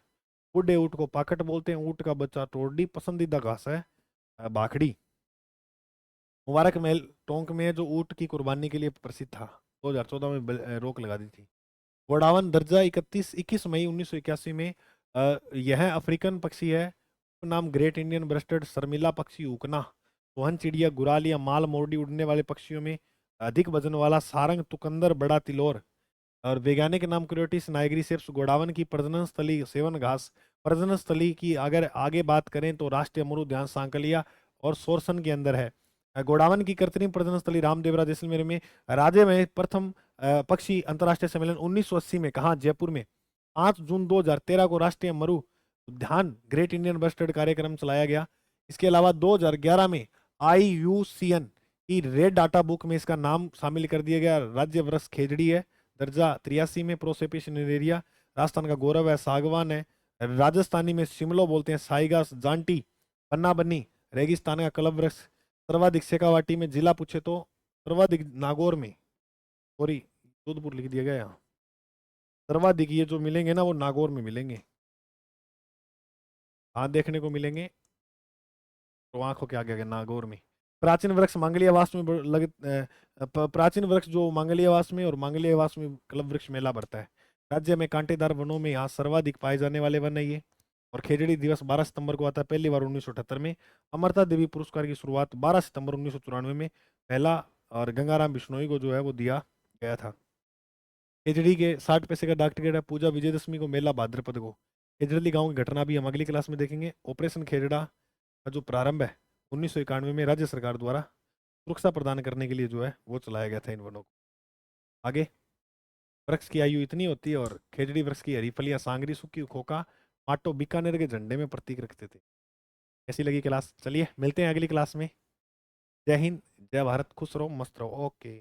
बूढ़े ऊँट को पाकट बोलते हैं। ऊँट का बच्चा टोरडी पसंदीदा घास है बाखड़ी। मुबारक महल टोंक में है, जो ऊँट की कुर्बानी के लिए प्रसिद्ध था। 2014 में रोक लगा दी थी। गोडावन दर्जा 21 मई 1981 में। यह अफ्रीकन पक्षी है। नाम ग्रेट इंडियन ब्रेस्टेड शर्मिला पक्षी उकना। सोहन चिड़िया, गुराल या माल मोरडी उड़ने वाले पक्षियों में अधिक वजन वाला सारंग, तुकंदर, बड़ा तिलोर। और वैज्ञानिक नाम क्रियोटिस नाइग्रीसेप्स। गोडावन की प्रजनन स्थली सेवन घास। प्रजनन स्थली की अगर आगे बात करें तो राष्ट्रीय अमरूद उद्यान सांकलिया और सोरसन के अंदर है। गोडावन की कृत्रिम प्रजनन स्थली रामदेवरा जैसलमेर में। राज्य में प्रथम पक्षी अंतर्राष्ट्रीय सम्मेलन 1980 में कहा? जयपुर में। 5 जून 2013 को राष्ट्रीय मरु उद्यान ग्रेट इंडियन बस्टर्ड कार्यक्रम चलाया गया। इसके अलावा 2011 में IUCN की रेड डाटा बुक में इसका नाम शामिल कर दिया गया। राज्य वृक्ष खेजड़ी है। दर्जा 83 में। प्रोसेपिस एरिया राजस्थान का गौरव है। सागवान है। राजस्थानी में शिमलो बोलते हैं। साइगास, जांटी, पन्ना बन्नी रेगिस्तान का कलम वृक्ष। सर्वाधिक शेखावाटी में। जिला पूछे तो सर्वाधिक नागौर में, सॉरी जोधपुर लिख दिया गया यहाँ। सर्वाधिक ये जो मिलेंगे ना वो नागौर में मिलेंगे। हाँ, देखने को मिलेंगे तो आंखों के आगे नागौर में। प्राचीन वृक्ष मांगलियावास में प्राचीन वृक्ष जो मांगलियावास में, और मांगलियावास में कल्प वृक्ष मेला बढ़ता है। राज्य में कांटेदार वनों में यहाँ सर्वाधिक पाए जाने वाले वन है ये। और खेजड़ी दिवस 12 सितंबर को आता है, पहली बार 1978 में। अमरता देवी पुरस्कार की शुरुआत 12 सितंबर 1994 में पहला, और गंगाराम बिश्नोई को जो है वो दिया गया था। खेजड़ी के 60 पैसे का डाक टिकट है। पूजा विजयदशमी को, मेला भाद्रपद को। खेजड़ी गांव की घटना भी हम अगली क्लास में देखेंगे। ऑपरेशन खेजड़ा का जो प्रारंभ है 1991 में राज्य सरकार द्वारा सुरक्षा प्रदान करने के लिए जो है वो चलाया गया था इन वनों को। आगे, वृक्ष की आयु इतनी होती है, और खेजड़ी वृक्ष की हरी फलियां सांगरी, सूखी खोखा, माटो बीकानेर के झंडे में प्रतीक रखते थे। कैसी लगी क्लास? चलिए मिलते हैं अगली क्लास में। जय हिंद, जय भारत, खुश रहो, मस्त रहो। ओके।